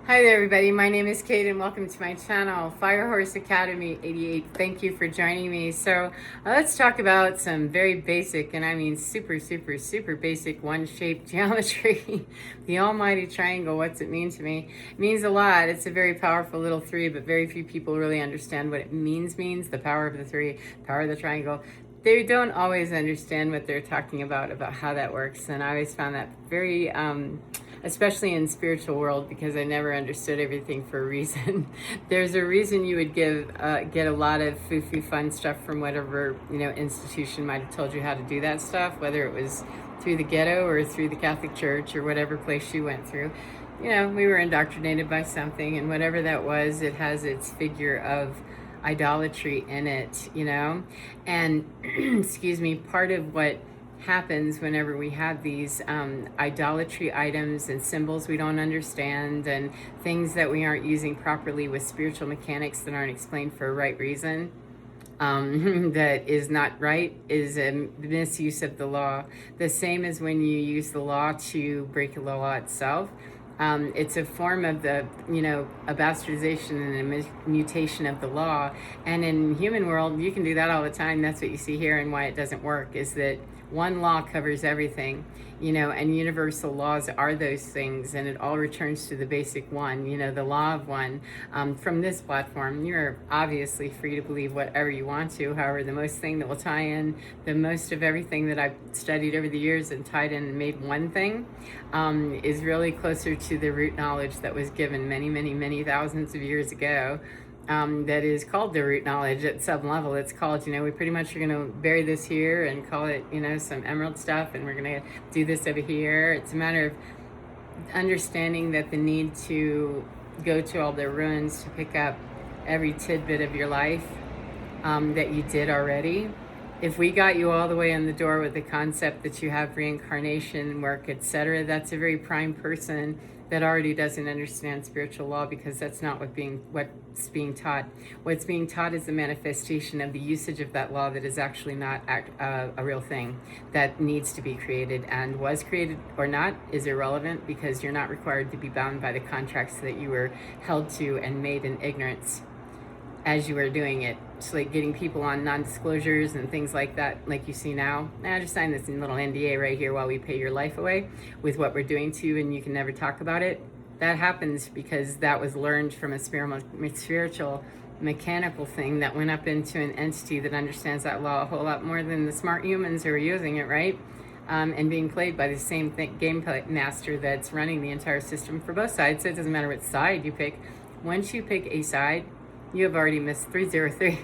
Hi there, everybody. My name is Kate, and welcome to my channel, Fire Horse Academy 88. Thank you for joining me. So let's talk about some very basic, and I mean super, super, super basic one-shaped geometry. The almighty triangle, what's it mean to me? It means a lot. It's a very powerful little three, but very few people really understand what it means, the power of the three, power of the triangle. They don't always understand what they're talking about how that works, and I always found that very especially in spiritual world, because I never understood everything for a reason. There's a reason you would get a lot of foo-foo fun stuff from whatever institution might have told you how to do that stuff, whether it was through the ghetto or through the Catholic Church or whatever place you went through. We were indoctrinated by something, and whatever that was, it has its figure of idolatry in it, and excuse me, part of what happens whenever we have these idolatry items and symbols we don't understand, and things that we aren't using properly with spiritual mechanics that aren't explained for a right reason, that is not right, is a misuse of the law. The same as when you use the law to break the law itself. It's a form of a bastardization and a mutation of the law. And in human world, you can do that all the time. That's what you see here, and why it doesn't work is that one law covers everything, and universal laws are those things, and it all returns to the basic one, the law of one. From this platform, you're obviously free to believe whatever you want to. However, the most thing that will tie in the most of everything that I've studied over the years and tied in and made one thing is really closer to the root knowledge that was given many, many, many thousands of years ago. That is called the root knowledge at some level. It's called, we pretty much are going to bury this here and call it, some emerald stuff, and we're going to do this over here. It's a matter of understanding that the need to go to all the ruins to pick up every tidbit of your life that you did already. If we got you all the way in the door with the concept that you have reincarnation work, etc., that's a very prime person that already doesn't understand spiritual law, because that's not what's being taught. What's being taught is the manifestation of the usage of that law that is actually not a real thing that needs to be created, and was created or not is irrelevant, because you're not required to be bound by the contracts that you were held to and made in ignorance as you were doing it. It's like getting people on non-disclosures and things like that, like you see now. I just signed this little NDA right here while we pay your life away with what we're doing to you, and you can never talk about it. That happens because that was learned from a spiritual mechanical thing that went up into an entity that understands that law a whole lot more than the smart humans who are using it, right? And being played by the same game master that's running the entire system for both sides. So it doesn't matter which side you pick. Once you pick a side, you have already missed 303.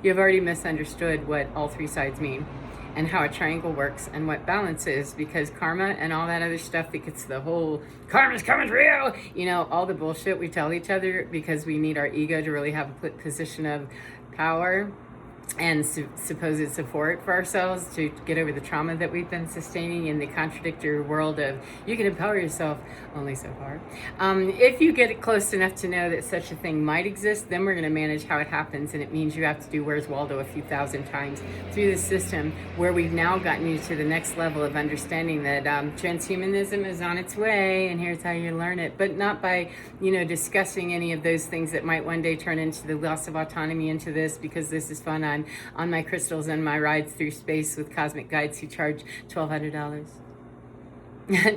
You have already misunderstood what all three sides mean, and how a triangle works, and what balance is, because karma and all that other stuff that gets the whole karma's coming for you, all the bullshit we tell each other because we need our ego to really have a position of power and supposed support for ourselves to get over the trauma that we've been sustaining in the contradictory world of you can empower yourself only so far. If you get it close enough to know that such a thing might exist, then we're going to manage how it happens, and it means you have to do Where's Waldo a few thousand times through the system, where we've now gotten you to the next level of understanding that transhumanism is on its way, and here's how you learn it, but not by discussing any of those things that might one day turn into the loss of autonomy into this, because this is fun on my crystals and my rides through space with cosmic guides who charge $1,200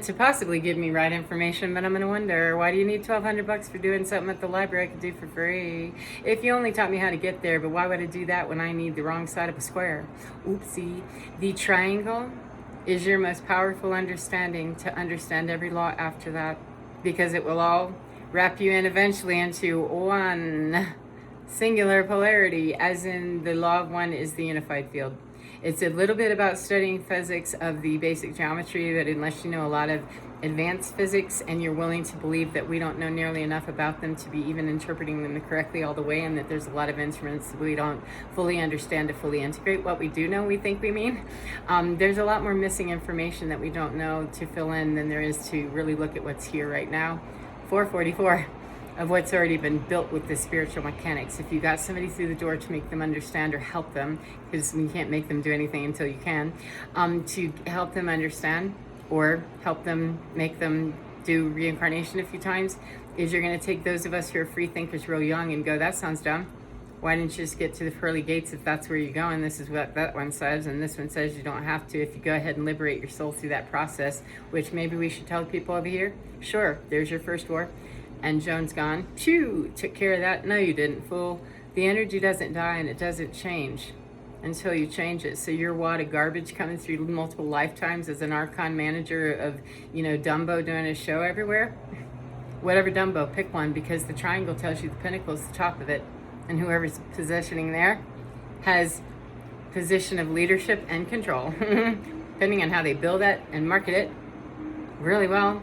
to possibly give me right information. But I'm gonna wonder, why do you need $1,200 for doing something at the library I could do for free? If you only taught me how to get there, but why would I do that when I need the wrong side of a square? Oopsie. The triangle is your most powerful understanding to understand every law after that, because it will all wrap you in eventually into one singular polarity, as in the law of one is the unified field. It's a little bit about studying physics of the basic geometry, but unless you know a lot of advanced physics and you're willing to believe that we don't know nearly enough about them to be even interpreting them correctly all the way, and that there's a lot of instruments we don't fully understand to fully integrate what we do know we think we mean, there's a lot more missing information that we don't know to fill in than there is to really look at what's here right now. 444 of what's already been built with the spiritual mechanics. If you got somebody through the door to make them understand or help them, because you can't make them do anything until you can, to help them understand or help them make them do reincarnation a few times, is you're going to take those of us who are free thinkers real young and go, that sounds dumb. Why didn't you just get to the pearly gates if that's where you're going? This is what that one says, and this one says you don't have to if you go ahead and liberate your soul through that process, which maybe we should tell people over here. Sure, there's your first war. And Joan's gone. Phew, took care of that. No, you didn't, fool. The energy doesn't die and it doesn't change until you change it. So your wad of garbage coming through multiple lifetimes as an Archon manager of, Dumbo doing a show everywhere. Whatever Dumbo, pick one, because the triangle tells you the pinnacle is the top of it. And whoever's positioning there has position of leadership and control, depending on how they build it and market it really well.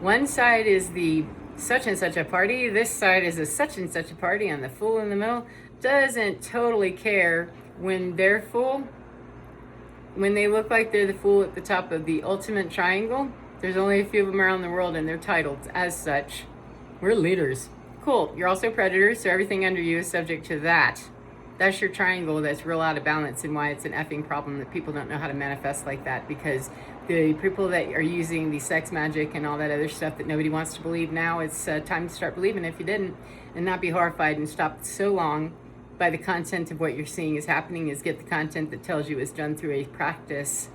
One side is the such and such a party, this side is a such and such a party, and the fool in the middle doesn't totally care when they're fool. When they look like they're the fool at the top of the ultimate triangle, there's only a few of them around the world and they're titled as such. We're leaders. Cool, you're also predators, so everything under you is subject to that. That's your triangle that's real out of balance, and why it's an effing problem that people don't know how to manifest like that, because the people that are using the sex magic and all that other stuff that nobody wants to believe now, it's time to start believing if you didn't, and not be horrified and stopped so long by the content of what you're seeing is happening. Is get the content that tells you is done through a practice,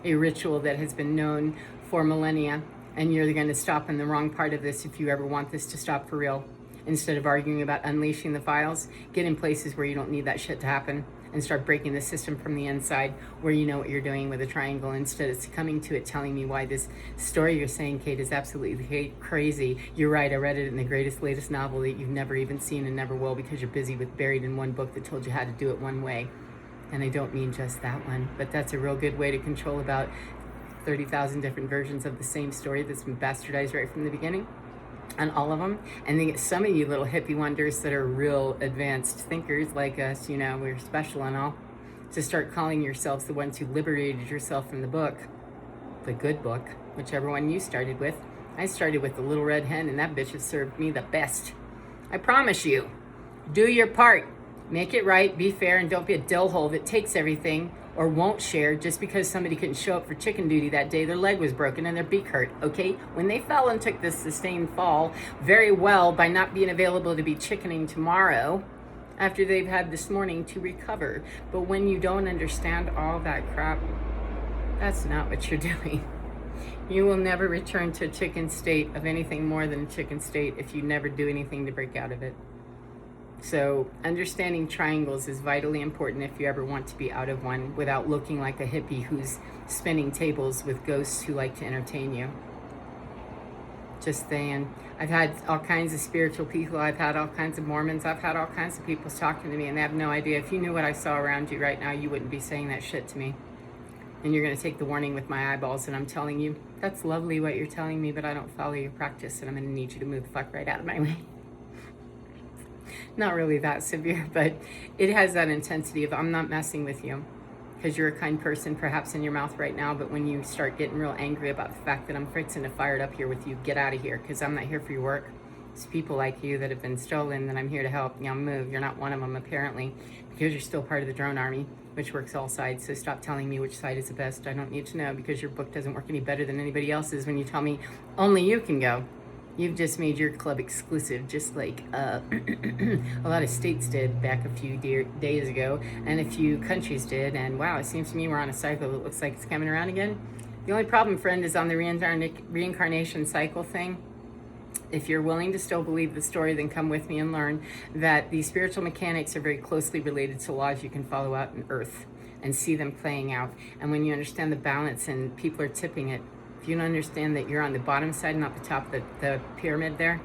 a ritual that has been known for millennia, and you're going to stop in the wrong part of this if you ever want this to stop for real. Instead of arguing about unleashing the files, get in places where you don't need that shit to happen and start breaking the system from the inside, where you know what you're doing with a triangle. Instead of succumbing to it, telling me why this story you're saying, Kate, is absolutely crazy. You're right, I read it in the latest novel that you've never even seen and never will, because you're busy with buried in one book that told you how to do it one way. And I don't mean just that one, but that's a real good way to control about 30,000 different versions of the same story that's been bastardized right from the beginning. On all of them. And then some of you little hippie wonders that are real advanced thinkers like us, we're special and all, to start calling yourselves the ones who liberated yourself from the book, the good book, whichever one you started with. I started with the Little Red Hen, and that bitch has served me the best. I promise you, do your part, make it right, be fair, and don't be a dill hole that takes everything or won't share just because somebody couldn't show up for chicken duty that day. Their leg was broken and their beak hurt, okay? When they fell and took this sustained fall very well by not being available to be chickening tomorrow after they've had this morning to recover. But when you don't understand all that crap, that's not what you're doing. You will never return to a chicken state of anything more than a chicken state if you never do anything to break out of it. So understanding triangles is vitally important if you ever want to be out of one without looking like a hippie who's spinning tables with ghosts who like to entertain you. Just saying. I've had all kinds of spiritual people. I've had all kinds of Mormons. I've had all kinds of people talking to me, and they have no idea. If you knew what I saw around you right now, you wouldn't be saying that shit to me. And you're going to take the warning with my eyeballs, and I'm telling you, that's lovely what you're telling me, but I don't follow your practice, and I'm going to need you to move the fuck right out of my way. Not really that severe, but it has that intensity of I'm not messing with you because you're a kind person perhaps in your mouth right now, but when you start getting real angry about the fact that I'm fixing to fire it up here with you, get out of here, because I'm not here for your work. It's people like you that have been stolen that I'm here to help. Move. You're not one of them apparently, because you're still part of the drone army, which works all sides. So stop telling me which side is the best. I don't need to know, because your book doesn't work any better than anybody else's when you tell me only you can go. You've just made your club exclusive, just like a lot of states did back a few days ago, and a few countries did. And wow, it seems to me we're on a cycle that looks like it's coming around again. The only problem, friend, is on the reincarnation cycle thing. If you're willing to still believe the story, then come with me and learn that the spiritual mechanics are very closely related to laws you can follow out in Earth and see them playing out. And when you understand the balance and people are tipping it, if you don't understand that you're on the bottom side, not the top of the pyramid there,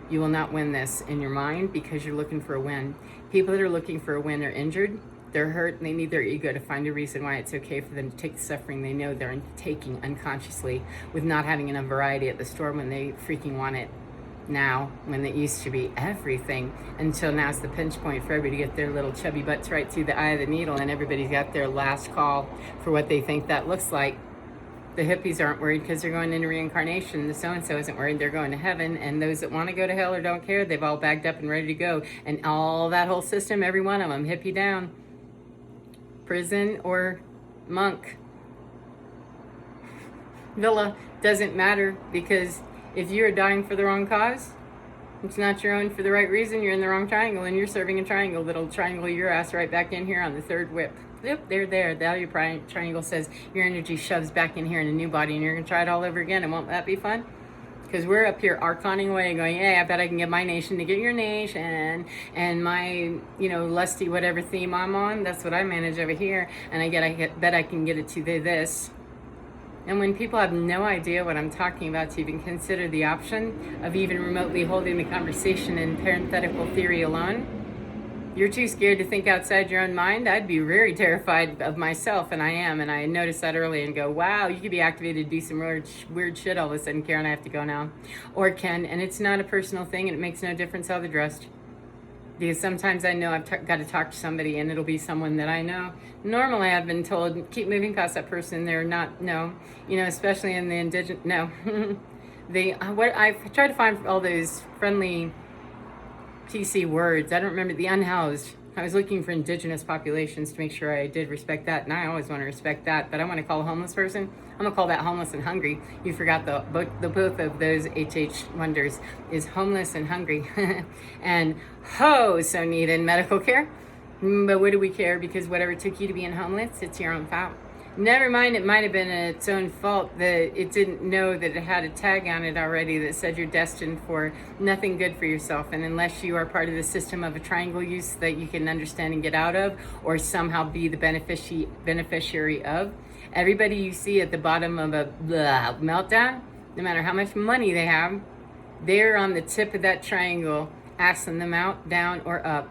you will not win this in your mind, because you're looking for a win. People that are looking for a win are injured, they're hurt, and they need their ego to find a reason why it's okay for them to take the suffering they know they're taking unconsciously with not having enough variety at the store when they freaking want it now, when it used to be everything, until now's the pinch point for everybody to get their little chubby butts right through the eye of the needle, and everybody's got their last call for what they think that looks like. The hippies aren't worried because they're going into reincarnation. The so-and-so isn't worried, they're going to heaven. And those that want to go to hell or don't care, they've all bagged up and ready to go. And all that whole system, every one of them, hippie down. Prison or monk. Villa doesn't matter, because If you're dying for the wrong cause, it's not your own for the right reason, you're in the wrong triangle and you're serving a triangle that'll triangle your ass right back in here on the third whip. Yep, they're there. Now your triangle says your energy shoves back in here in a new body and you're going to try it all over again. And won't that be fun? Because we're up here arconing away going, hey, I bet I can get my nation to get your nation, and my, lusty whatever theme I'm on, that's what I manage over here, and I bet I can get it to this. And when people have no idea what I'm talking about to even consider the option of even remotely holding the conversation in parenthetical theory alone, you're too scared to think outside your own mind. I'd be very terrified of myself, and I am, and I noticed that early and go, wow, you could be activated to do some weird shit all of a sudden, Karen, I have to go now. Or Ken, and it's not a personal thing, and it makes no difference how they're dressed. Because sometimes I know I've got to talk to somebody, and it'll be someone that I know. Normally, I've been told, keep moving past that person. They're not, no. Especially in the indigenous, no. I've tried to find all those friendly PC words. I don't remember the unhoused. I was looking for indigenous populations to make sure I did respect that, and I always want to respect that. But I want to call a homeless person, I'm gonna call that homeless and hungry. You forgot the both of those wonders is homeless and hungry, and so needed medical care. But what do we care? Because whatever took you to being homeless, it's your own fault. Never mind, it might have been its own fault that it didn't know that it had a tag on it already that said you're destined for nothing good for yourself. And unless you are part of the system of a triangle use that you can understand and get out of, or somehow be the beneficiary of, everybody you see at the bottom of a meltdown, no matter how much money they have, they're on the tip of that triangle, asking them out, down, or up.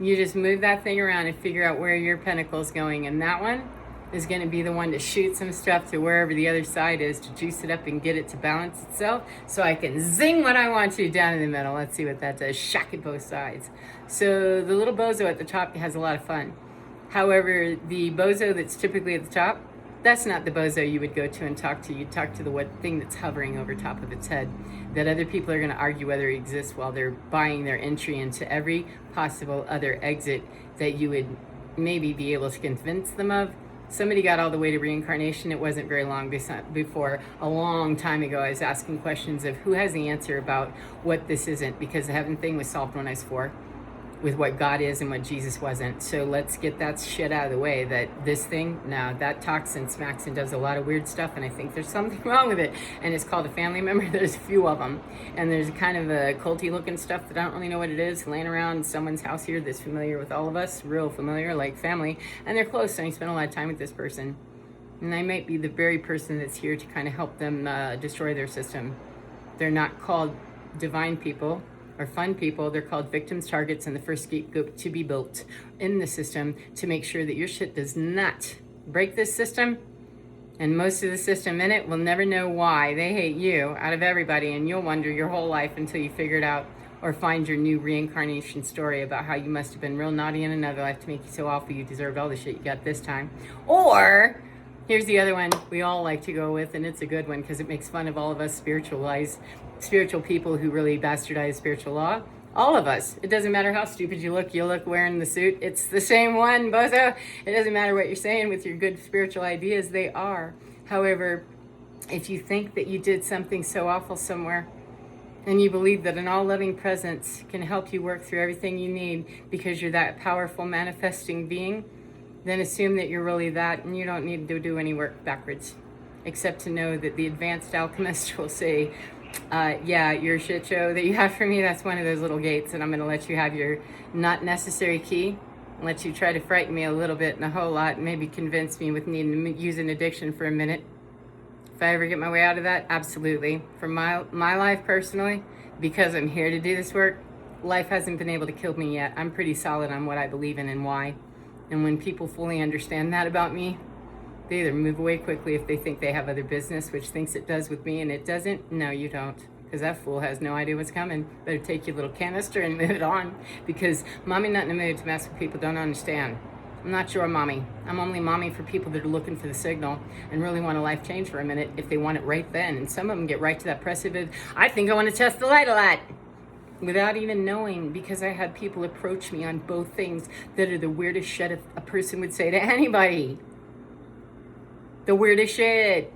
You just move that thing around and figure out where your pentacle's going. And that one is going to be the one to shoot some stuff to wherever the other side is to juice it up and get it to balance itself so I can zing what I want to down in the middle. Let's see what that does. Shock at both sides. So the little bozo at the top has a lot of fun. However, the bozo that's typically at the top, that's not the bozo you would go to and talk to. You'd talk to the thing that's hovering over top of its head that other people are going to argue whether it exists while they're buying their entry into every possible other exit that you would maybe be able to convince them of. Somebody got all the way to reincarnation. It wasn't very long before, a long time ago, I was asking questions of who has the answer about what this isn't, because the heaven thing was solved when I was 4 with what God is and what Jesus wasn't. So let's get that shit out of the way, that this thing, no, that talks and smacks and does a lot of weird stuff, and I think there's something wrong with it, and it's called a family member. There's a few of them, and there's kind of a culty looking stuff that I don't really know what it is, laying around someone's house here that's familiar with all of us, real familiar, like family, and they're close, and I spend a lot of time with this person, and I might be the very person that's here to kind of help them destroy their system. They're not called divine people or fun people. They're called victims, targets, and the first scapegoat to be built in the system to make sure that your shit does not break this system. And most of the system in it will never know why they hate you out of everybody, and you'll wonder your whole life until you figure it out or find your new reincarnation story about how you must have been real naughty in another life to make you so awful you deserved all the shit you got this time. Or here's the other one we all like to go with, and it's a good one because it makes fun of all of us spiritual people who really bastardize spiritual law. All of us. It doesn't matter how stupid you look wearing the suit. It's the same one, bozo. It doesn't matter what you're saying with your good spiritual ideas. They are. However, if you think that you did something so awful somewhere, and you believe that an all-loving presence can help you work through everything you need because you're that powerful manifesting being, then assume that you're really that, and you don't need to do any work backwards, except to know that the advanced alchemist will say, yeah, your shit show that you have for me, that's one of those little gates, and I'm going to let you have your not necessary key, and let you try to frighten me a little bit and a whole lot, and maybe convince me with needing to use an addiction for a minute. If I ever get my way out of that, absolutely. For my life personally, because I'm here to do this work, life hasn't been able to kill me yet. I'm pretty solid on what I believe in and why. And when people fully understand that about me, they either move away quickly if they think they have other business, which thinks it does with me and it doesn't. No, you don't. Because that fool has no idea what's coming. Better take your little canister and move it on. Because mommy not in the mood to mess with people don't understand. I'm not your mommy. I'm only mommy for people that are looking for the signal and really want a life change for a minute if they want it right then. And some of them get right to that precipice. I think I want to test the light a lot. Without even knowing, because I had people approach me on both things that are the weirdest shit a person would say to anybody. The weirdest shit.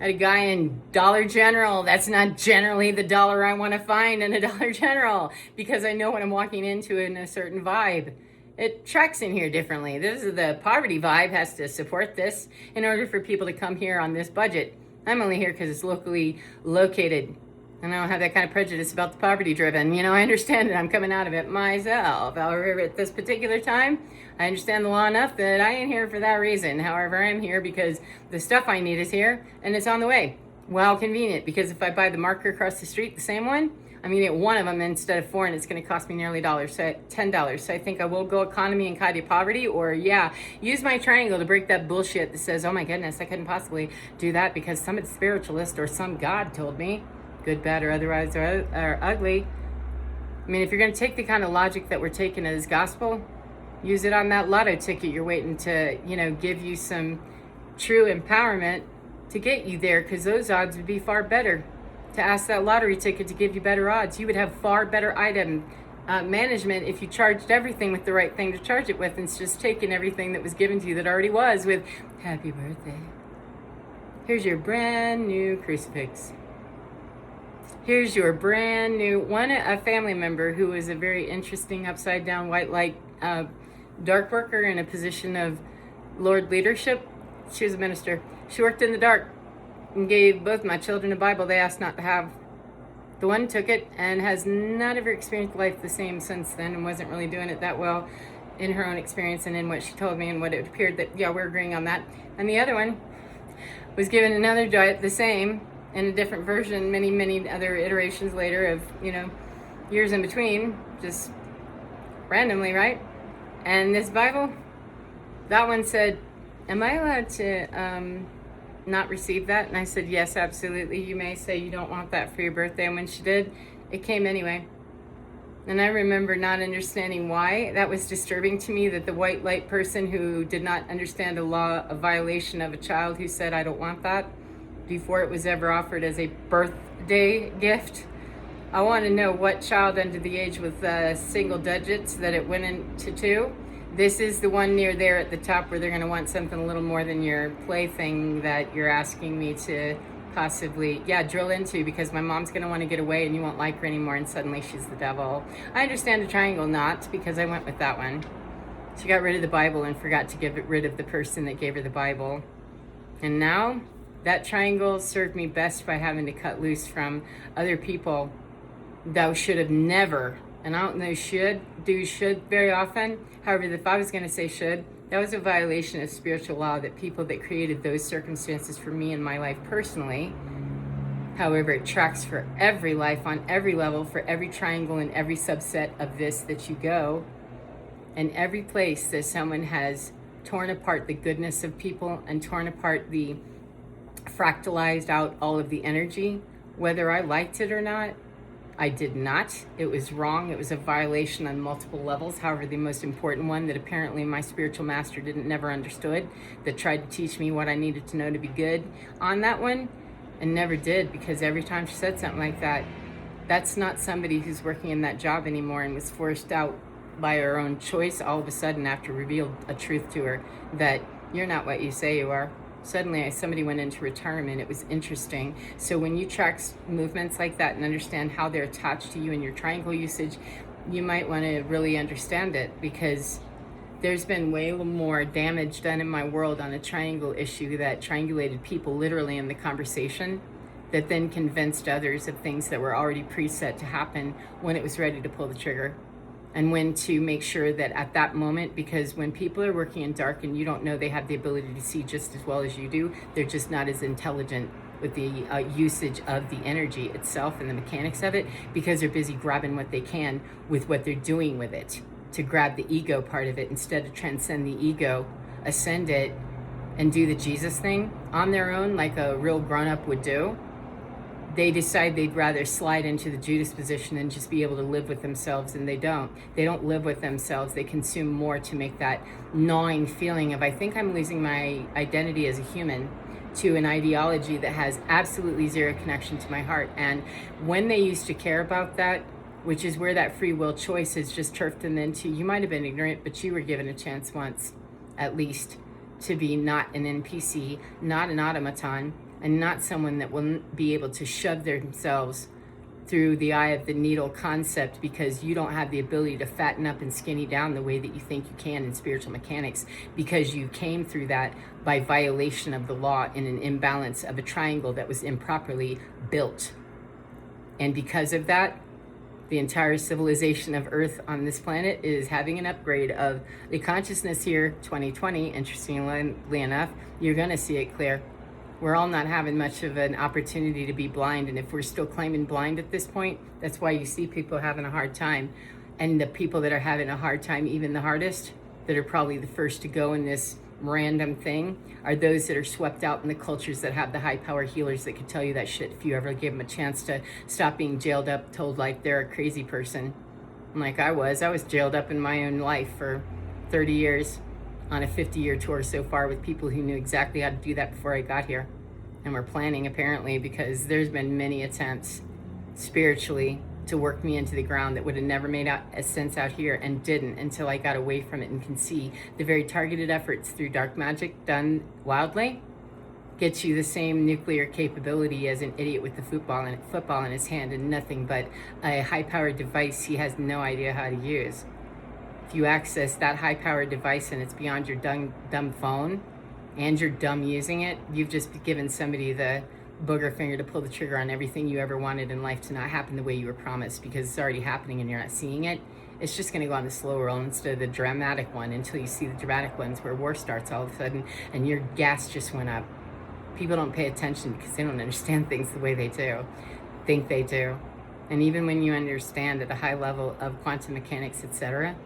I had a guy in Dollar General. That's not generally the dollar I want to find in a Dollar General because I know what I'm walking into in a certain vibe. It tracks in here differently. This is the poverty vibe has to support this in order for people to come here on this budget. I'm only here because it's locally located. And I don't have that kind of prejudice about the poverty driven. You know, I understand it. I'm coming out of it myself. However, at this particular time, I understand the law enough that I ain't here for that reason. However, I'm here because the stuff I need is here and it's on the way. Well, convenient, because if I buy the marker across the street, the same one, I'm gonna get one of them instead of four, and it's gonna cost me nearly $10. So I think I will go economy and kind of poverty, or use my triangle to break that bullshit that says, oh my goodness, I couldn't possibly do that because some spiritualist or some God told me, good, bad, or otherwise, or ugly. I mean, if you're gonna take the kind of logic that we're taking as gospel, use it on that lotto ticket you're waiting to, give you some true empowerment to get you there, because those odds would be far better. To ask that lottery ticket to give you better odds, you would have far better item management if you charged everything with the right thing to charge it with, and just taking everything that was given to you that already was with happy birthday. Here's your brand new crucifix. Here's your brand new one. A family member who was a very interesting upside down white light dark worker in a position of Lord leadership. She was a minister. She worked in the dark and gave both my children a Bible they asked not to have. The one took it and has not ever experienced life the same since then, and wasn't really doing it that well in her own experience and in what she told me and what it appeared that, we're agreeing on that. And the other one was given another diet, the same, in a different version, many, many other iterations later of, years in between, just randomly, right? And this Bible, that one said, am I allowed to not receive that? And I said, yes, absolutely. You may say you don't want that for your birthday. And when she did, it came anyway. And I remember not understanding why. That was disturbing to me, that the white light person who did not understand a violation of a child who said, I don't want that, before it was ever offered as a birthday gift. I want to know what child under the age with single digits that it went into two. This is the one near there at the top where they're going to want something a little more than your plaything that you're asking me to possibly, drill into, because my mom's going to want to get away and you won't like her anymore, and suddenly she's the devil. I understand a triangle not, because I went with that one. She got rid of the Bible and forgot to get rid of the person that gave her the Bible. And now that triangle served me best by having to cut loose from other people that should have never, and I don't know should very often. However, if I was going to say should, that was a violation of spiritual law, that people that created those circumstances for me in my life personally. However, it tracks for every life on every level, for every triangle and every subset of this that you go. And every place that someone has torn apart the goodness of people and torn apart the fractalized out all of the energy, whether I liked it or not, I did not. It was wrong. It was a violation on multiple levels. However, the most important one that apparently my spiritual master never understood, that tried to teach me what I needed to know to be good on that one, and never did, because every time she said something like that, that's not somebody who's working in that job anymore and was forced out by her own choice all of a sudden after revealed a truth to her that you're not what you say you are. Suddenly somebody went into retirement. It was interesting. So when you track movements like that and understand how they're attached to you in your triangle usage, you might want to really understand it, because there's been way more damage done in my world on a triangle issue that triangulated people literally in the conversation, that then convinced others of things that were already preset to happen when it was ready to pull the trigger. And when to make sure that at that moment, because when people are working in dark and you don't know they have the ability to see just as well as you do, they're just not as intelligent with the usage of the energy itself and the mechanics of it, because they're busy grabbing what they can with what they're doing with it, to grab the ego part of it instead of transcend the ego, ascend it, and do the Jesus thing on their own like a real grown-up would do. They decide they'd rather slide into the Judas position and just be able to live with themselves, and they don't. They don't live with themselves. They consume more to make that gnawing feeling of, I think I'm losing my identity as a human, to an ideology that has absolutely zero connection to my heart. And when they used to care about that, which is where that free will choice has just turfed them into, you might have been ignorant, but you were given a chance once, at least, to be not an NPC, not an automaton, and not someone that will be able to shove themselves through the eye of the needle concept because you don't have the ability to fatten up and skinny down the way that you think you can in spiritual mechanics, because you came through that by violation of the law in an imbalance of a triangle that was improperly built. And because of that, the entire civilization of Earth on this planet is having an upgrade of the consciousness here, 2020. Interestingly enough, you're going to see it clear. We're all not having much of an opportunity to be blind. And if we're still claiming blind at this point, that's why you see people having a hard time. And the people that are having a hard time, even the hardest, that are probably the first to go in this random thing, are those that are swept out in the cultures that have the high power healers that could tell you that shit if you ever give them a chance to stop being jailed up, told like they're a crazy person. Like I was jailed up in my own life for 30 years on a 50-year tour so far with people who knew exactly how to do that before I got here. And we're planning, apparently, because there's been many attempts spiritually to work me into the ground that would have never made a sense out here, and didn't until I got away from it and can see the very targeted efforts through dark magic done wildly gets you the same nuclear capability as an idiot with the football in his hand and nothing but a high-powered device he has no idea how to use. If you access that high-powered device and it's beyond your dumb phone and you're dumb using it, you've just given somebody the booger finger to pull the trigger on everything you ever wanted in life to not happen the way you were promised, because it's already happening and you're not seeing it. It's just going to go on the slow roll instead of the dramatic one, until you see the dramatic ones where war starts all of a sudden and your gas just went up. People don't pay attention because they don't understand things the way they do, think they do. And even when you understand at a high level of quantum mechanics, etc.,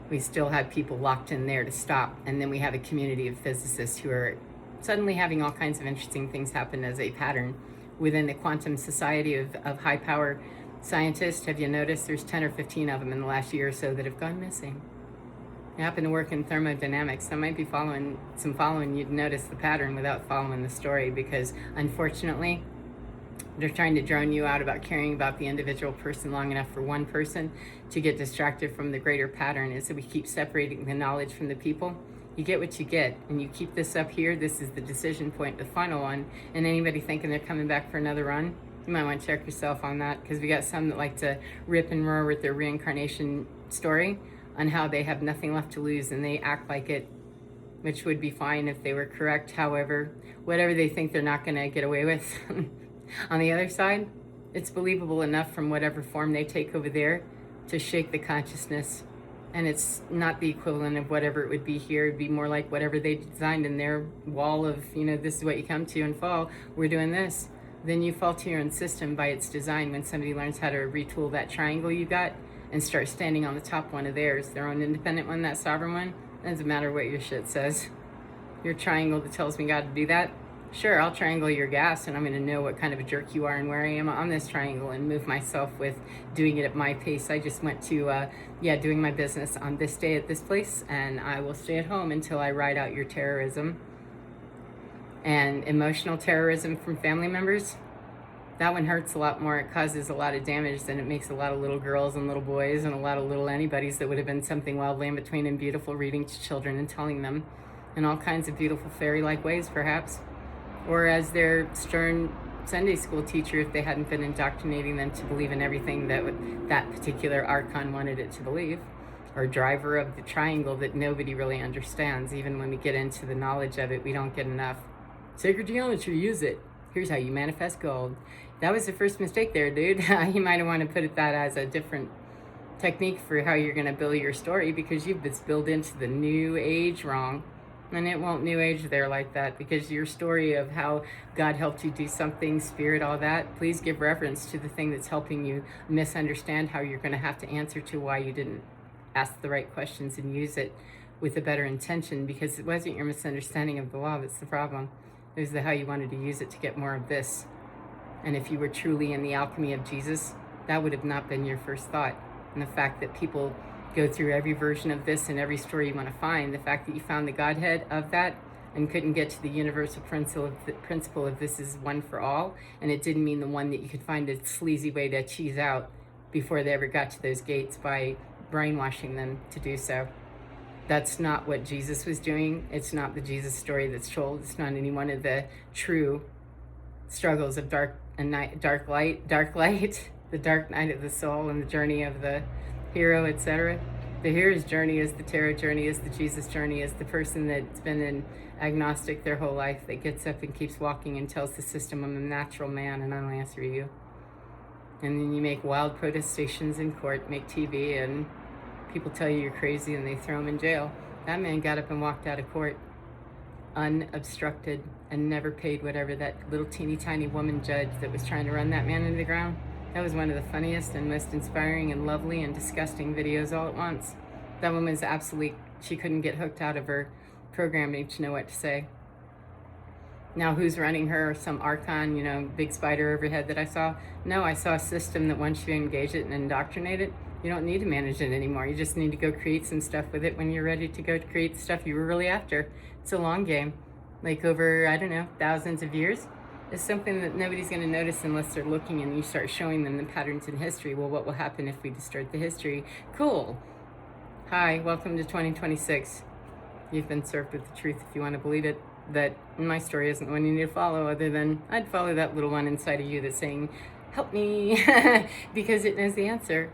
we still have people locked in there to stop. And then we have a community of physicists who are suddenly having all kinds of interesting things happen as a pattern within the quantum society of high power scientists. Have you noticed there's 10 or 15 of them in the last year or so that have gone missing? I happen to work in thermodynamics. I might be following you'd notice the pattern without following the story, because unfortunately they're trying to drone you out about caring about the individual person long enough for one person to get distracted from the greater pattern. Is that we keep separating the knowledge from the people. You get what you get, and you keep this up here. This is the decision point, the final one. And anybody thinking they're coming back for another run, you might want to check yourself on that, because we got some that like to rip and roar with their reincarnation story on how they have nothing left to lose, and they act like it, which would be fine if they were correct. However, whatever they think they're not going to get away with on the other side, it's believable enough from whatever form they take over there to shake the consciousness. And it's not the equivalent of whatever it would be here. It'd be more like whatever they designed in their wall of, this is what you come to and fall. We're doing this. Then you fall to your own system by its design when somebody learns how to retool that triangle you got and start standing on the top one of theirs, their own independent one, that sovereign one. It doesn't matter what your shit says. Your triangle that tells me God to do that. Sure, I'll triangle your gas, and I'm going to know what kind of a jerk you are and where I am on this triangle, and move myself with doing it at my pace. I just went to, doing my business on this day at this place, and I will stay at home until I ride out your terrorism. And emotional terrorism from family members, that one hurts a lot more. It causes a lot of damage than it makes a lot of little girls and little boys and a lot of little anybodies that would have been something wildly in between and beautiful reading to children and telling them in all kinds of beautiful fairy-like ways, perhaps. Or as their stern Sunday school teacher, if they hadn't been indoctrinating them to believe in everything that that particular archon wanted it to believe, or driver of the triangle that nobody really understands. Even when we get into the knowledge of it, we don't get enough. Sacred geometry, use it. Here's how you manifest gold. That was the first mistake there, dude. You might want to put that as a different technique for how you're going to build your story, because you've been built into the new age wrong. And it won't new age there like that, because your story of how God helped you do something, spirit, all that, please give reference to the thing that's helping you misunderstand how you're going to have to answer to why you didn't ask the right questions and use it with a better intention, because it wasn't your misunderstanding of the law that's the problem. It was how you wanted to use it to get more of this. And if you were truly in the alchemy of Jesus, that would have not been your first thought. And the fact that people go through every version of this and every story you want to find, the fact that you found the Godhead of that and couldn't get to the universal principle of this is one for all, and it didn't mean the one that you could find a sleazy way to cheese out before they ever got to those gates by brainwashing them to do so. That's not what Jesus was doing. It's not the Jesus story that's told. It's not any one of the true struggles of dark and night, dark light, the dark night of the soul, and the journey of the hero, etc. The hero's journey is the tarot journey, is the Jesus journey, is the person that's been an agnostic their whole life, that gets up and keeps walking and tells the system, I'm a natural man and I'll answer you. And then you make wild protestations in court, make TV, and people tell you you're crazy and they throw him in jail. That man got up and walked out of court unobstructed and never paid whatever that little teeny tiny woman judge that was trying to run that man into the ground. That was one of the funniest and most inspiring and lovely and disgusting videos all at once. That woman was absolute. She couldn't get hooked out of her programming to know what to say. Now who's running her? Some archon, you know, big spider overhead that I saw? No, I saw a system that once you engage it and indoctrinate it, you don't need to manage it anymore. You just need to go create some stuff with it when you're ready to go create the stuff you were really after. It's a long game. Like over, I don't know, thousands of years. It's something that nobody's going to notice unless they're looking and you start showing them the patterns in history. Well, what will happen if we distort the history? Cool. Hi, welcome to 2026. You've been served with the truth if you want to believe it. That my story isn't the one you need to follow, other than I'd follow that little one inside of you that's saying, help me, because it knows the answer.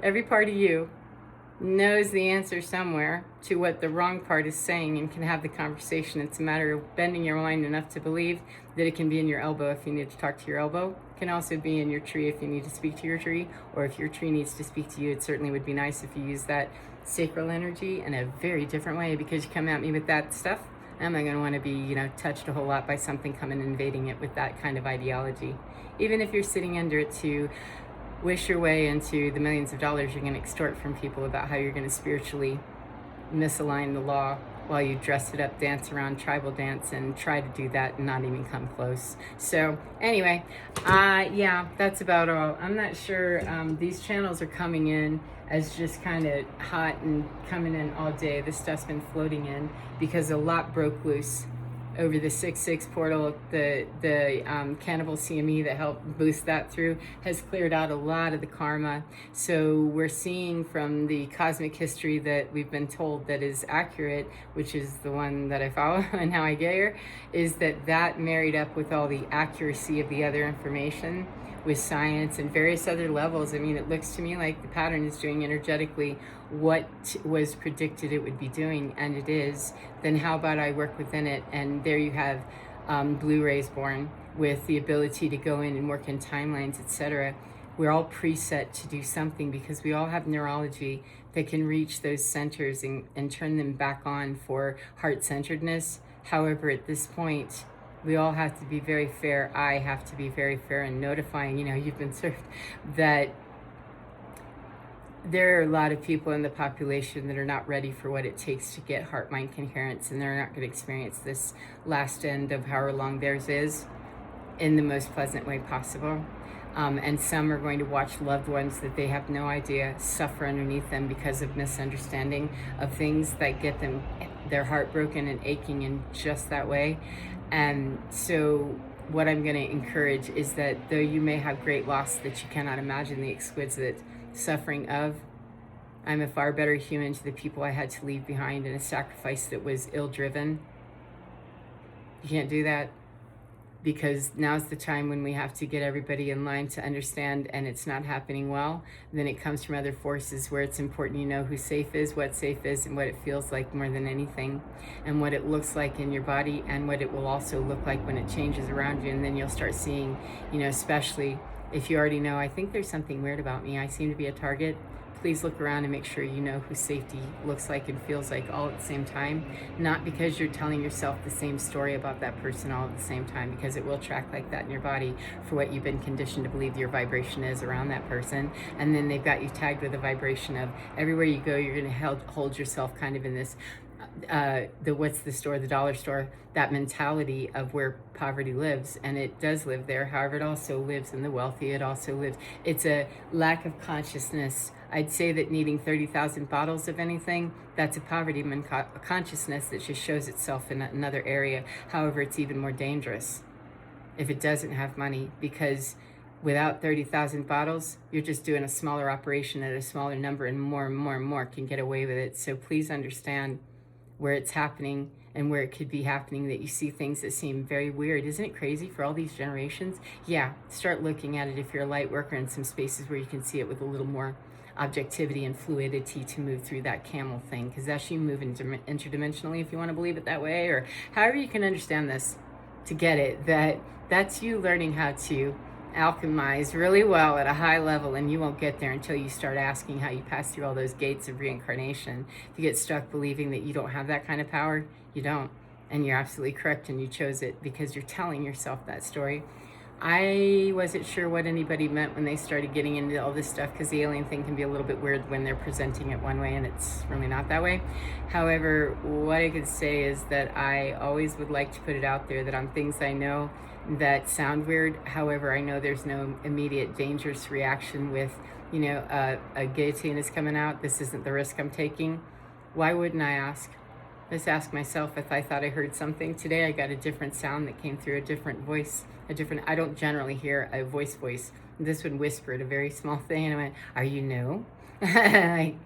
Every part of you knows the answer somewhere to what the wrong part is saying and can have the conversation. It's a matter of bending your mind enough to believe that it can be in your elbow if you need to talk to your elbow. It can also be in your tree if you need to speak to your tree, or if your tree needs to speak to you. It certainly would be nice if you use that sacral energy in a very different way, because you come at me with that stuff, I'm not going to want to be, you know, touched a whole lot by something coming and invading it with that kind of ideology. Even if you're sitting under it to wish your way into the millions of dollars you're going to extort from people about how you're going to spiritually misalign the law while you dress it up, dance around tribal dance, and try to do that and not even come close. So anyway, yeah, that's about all. I'm not sure. These channels are coming in as just kind of hot and coming in all day. This stuff's been floating in because a lot broke loose over the 6/6 portal. The Cannibal CME that helped boost that through has cleared out a lot of the karma. So we're seeing from the cosmic history that we've been told that is accurate, which is the one that I follow and how I get here, is that married up with all the accuracy of the other information with science and various other levels. I mean, it looks to me like the pattern is doing energetically what was predicted it would be doing, and it is. Then how about I work within it? And there you have Blu-rays born with the ability to go in and work in timelines, etc. We're all preset to do something because we all have neurology that can reach those centers and turn them back on for heart-centeredness. However, at this point, we all have to be very fair. I have to be very fair in notifying, you know, you've been served, that there are a lot of people in the population that are not ready for what it takes to get heart-mind coherence, and they're not going to experience this last end of however long theirs is in the most pleasant way possible. And some are going to watch loved ones that they have no idea suffer underneath them because of misunderstanding of things that get them their heart broken and aching in just that way. And so what I'm going to encourage is that though you may have great loss that you cannot imagine the exquisite suffering of, I'm a far better human to the people I had to leave behind in a sacrifice that was ill-driven. You can't do that, because now's the time when we have to get everybody in line to understand, and it's not happening well. Then it comes from other forces where it's important you know who safe is, what safe is, and what it feels like more than anything, and what it looks like in your body, and what it will also look like when it changes around you. And then you'll start seeing, you know, especially if you already know, I think there's something weird about me, I seem to be a target. Please look around and make sure you know who safety looks like and feels like all at the same time. Not because you're telling yourself the same story about that person all at the same time, because it will track like that in your body for what you've been conditioned to believe your vibration is around that person. And then they've got you tagged with a vibration of everywhere you go, you're going to hold yourself kind of in this what's the store, the dollar store, that mentality of where poverty lives. And it does live there. However, it also lives in the wealthy. It also lives, it's a lack of consciousness. I'd say that needing 30,000 bottles of anything, that's a poverty consciousness that just shows itself in another area. However, it's even more dangerous if it doesn't have money, because without 30,000 bottles, you're just doing a smaller operation at a smaller number, and more can get away with it. So please understand where it's happening and where it could be happening, that you see things that seem very weird. Isn't it crazy for all these generations? Yeah, start looking at it if you're a light worker in some spaces where you can see it with a little more objectivity and fluidity to move through that camel thing, because that's you moving interdimensionally, if you want to believe it that way, or however you can understand this to get it, that's you learning how to alchemize really well at a high level, and you won't get there until you start asking how you pass through all those gates of reincarnation. If you get stuck believing that you don't have that kind of power, you don't, and you're absolutely correct, and you chose it because you're telling yourself that story. I wasn't sure what anybody meant when they started getting into all this stuff, because the alien thing can be a little bit weird when they're presenting it one way and it's really not that way. However, what I could say is that I always would like to put it out there that on things I know that sound weird, however, I know there's no immediate dangerous reaction with, a guillotine is coming out. This isn't the risk I'm taking. Why wouldn't I ask? Let's ask myself if I thought I heard something. Today I got a different sound that came through, a different voice, I don't generally hear a voice. This one whispered a very small thing, and I went, "Are you new?" Like,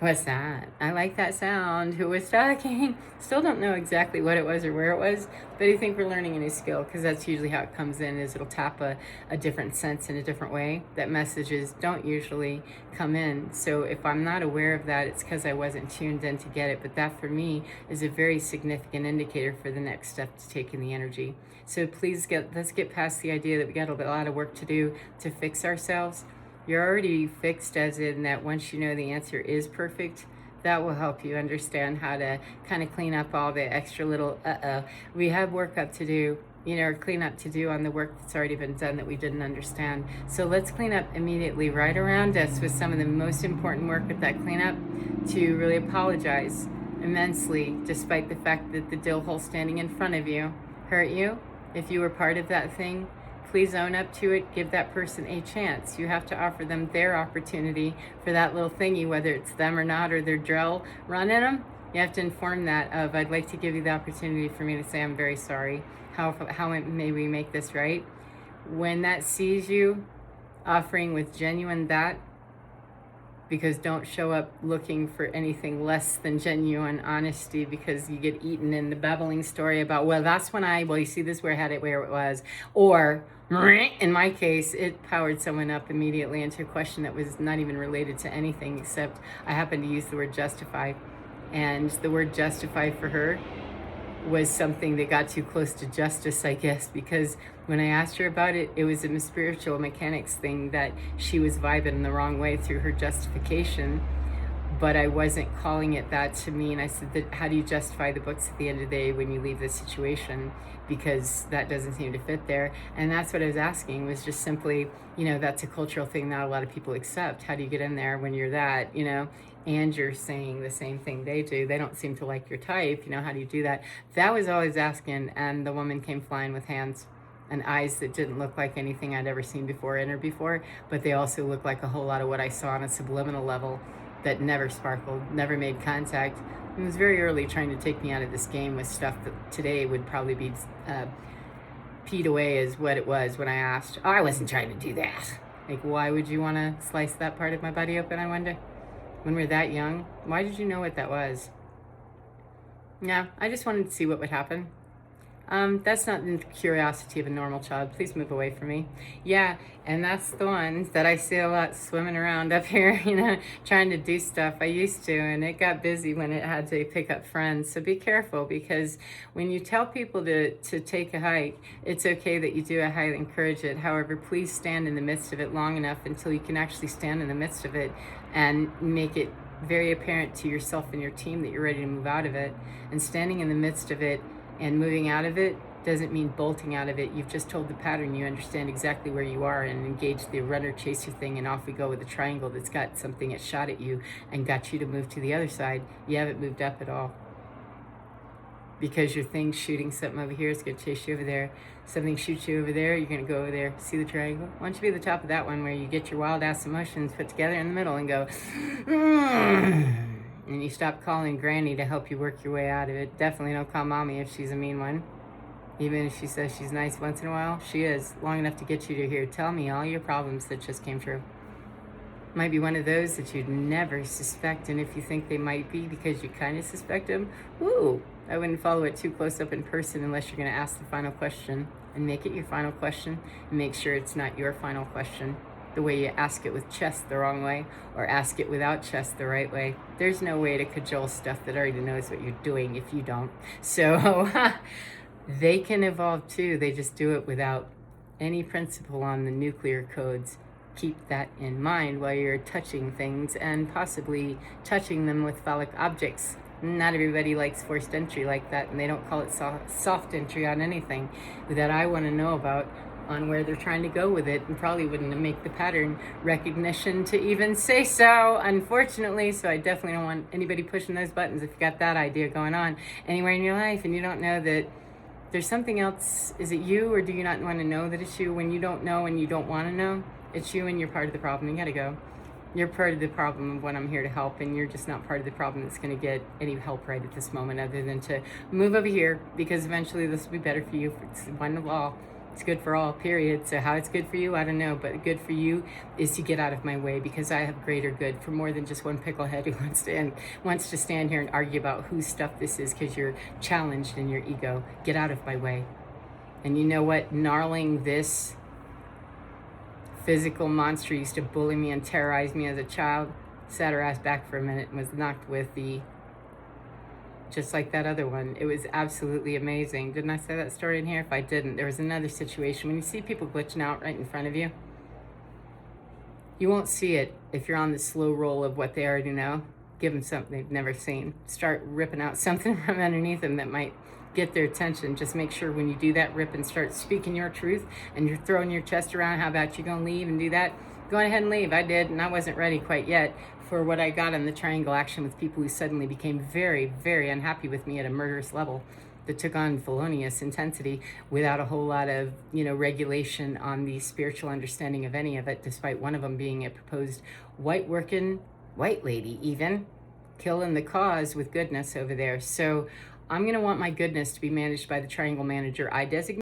what's that? I like that sound. Who was talking? Still don't know exactly what it was or where it was, but I think we're learning a new skill, because that's usually how it comes in, is it'll tap a different sense in a different way. That messages don't usually come in. So if I'm not aware of that, it's because I wasn't tuned in to get it. But that for me is a very significant indicator for the next step to take in the energy. So please let's get past the idea that we got a lot of work to do to fix ourselves. You're already fixed, as in that once you know the answer is perfect, that will help you understand how to kind of clean up all the extra little we have work up to do, or clean up to do on the work that's already been done that we didn't understand. So let's clean up immediately right around us with some of the most important work with that cleanup, to really apologize immensely, despite the fact that the dill hole standing in front of you hurt you. If you were part of that thing, please own up to it. Give that person a chance. You have to offer them their opportunity for that little thingy, whether it's them or not, or their drill run in them. You have to inform that of, I'd like to give you the opportunity for me to say, I'm very sorry. How may we make this right? When that sees you offering with genuine that, because don't show up looking for anything less than genuine honesty, because you get eaten in the babbling story about, well, that's when you see this where I had it where it was. Or, in my case, it powered someone up immediately into a question that was not even related to anything, except I happened to use the word justify. And the word justify for her was something that got too close to justice, I guess, because when I asked her about it, it was a spiritual mechanics thing that she was vibing in the wrong way through her justification, but I wasn't calling it that to me. And I said, how do you justify the books at the end of the day when you leave the situation? Because that doesn't seem to fit there. And that's what I was asking, was just simply, that's a cultural thing not a lot of people accept. How do you get in there when you're that, and you're saying the same thing they do? They don't seem to like your type. How do you do that? That was always asking. And the woman came flying with hands and eyes that didn't look like anything I'd ever seen before in her before, but they also looked like a whole lot of what I saw on a subliminal level that never sparkled, never made contact. It was very early trying to take me out of this game with stuff that today would probably be peed away as what it was when I asked. Oh, I wasn't trying to do that. Like, why would you want to slice that part of my body open, I wonder? When we're that young, why did you know what that was? No, I just wanted to see what would happen. That's not the curiosity of a normal child. Please move away from me. Yeah, and that's the ones that I see a lot swimming around up here, trying to do stuff. I used to, and it got busy when it had to pick up friends. So be careful, because when you tell people to take a hike, it's okay that you do. I highly encourage it. However, please stand in the midst of it long enough until you can actually stand in the midst of it and make it very apparent to yourself and your team that you're ready to move out of it. And standing in the midst of it and moving out of it doesn't mean bolting out of it. You've just told the pattern. You understand exactly where you are, and engage the runner chaser thing, and off we go with a triangle that's got something that shot at you and got you to move to the other side. You haven't moved up at all, because your thing's shooting something over here. It's going to chase you over there. Something shoots you over there. You're going to go over there. See the triangle? Why don't you be at the top of that one, where you get your wild ass emotions put together in the middle and go and you stop calling Granny to help you work your way out of it. Definitely don't call Mommy if she's a mean one. Even if she says she's nice once in a while, she is long enough to get you to hear, tell me all your problems that just came true. Might be one of those that you'd never suspect, and if you think they might be because you kind of suspect them, woo, I wouldn't follow it too close up in person unless you're going to ask the final question and make it your final question and make sure it's not your final question. The way you ask it with chess the wrong way or ask it without chess the right way. There's no way to cajole stuff that already knows what you're doing if you don't. So they can evolve too. They just do it without any principle on the nuclear codes. Keep that in mind while you're touching things and possibly touching them with phallic objects. Not everybody likes forced entry like that, and they don't call it soft entry on anything that I want to know about on where they're trying to go with it, and probably wouldn't make the pattern recognition to even say so, unfortunately. So I definitely don't want anybody pushing those buttons if you got that idea going on anywhere in your life and you don't know that there's something else. Is it you, or do you not want to know that it's you? When you don't know and you don't want to know, it's you and you're part of the problem. You gotta go. You're part of the problem of what I'm here to help, and you're just not part of the problem that's going to get any help right at this moment other than to move over here, because eventually this will be better for you. It's one of all. It's good for all, period. So how it's good for you, I don't know, but good for you is to get out of my way, because I have greater good for more than just one picklehead who wants to stand here and argue about whose stuff this is because you're challenged in your ego. Get out of my way. And you know what? Gnarling this physical monster used to bully me and terrorize me as a child, sat her ass back for a minute and was knocked with the, just like that other one. It was absolutely amazing. Didn't I say that story in here? If I didn't, there was another situation. When you see people glitching out right in front of you, you won't see it if you're on the slow roll of what they already know. Give them something they've never seen. Start ripping out something from underneath them that might get their attention. Just make sure when you do that, rip and start speaking your truth, and you're throwing your chest around, how about you gonna leave and do that? Go ahead and leave. I did, and I wasn't ready quite yet for what I got on the triangle action with people who suddenly became very, very unhappy with me at a murderous level that took on felonious intensity without a whole lot of, regulation on the spiritual understanding of any of it, despite one of them being a proposed white-working white lady even, killing the cause with goodness over there. So I'm going to want my goodness to be managed by the triangle manager I designate.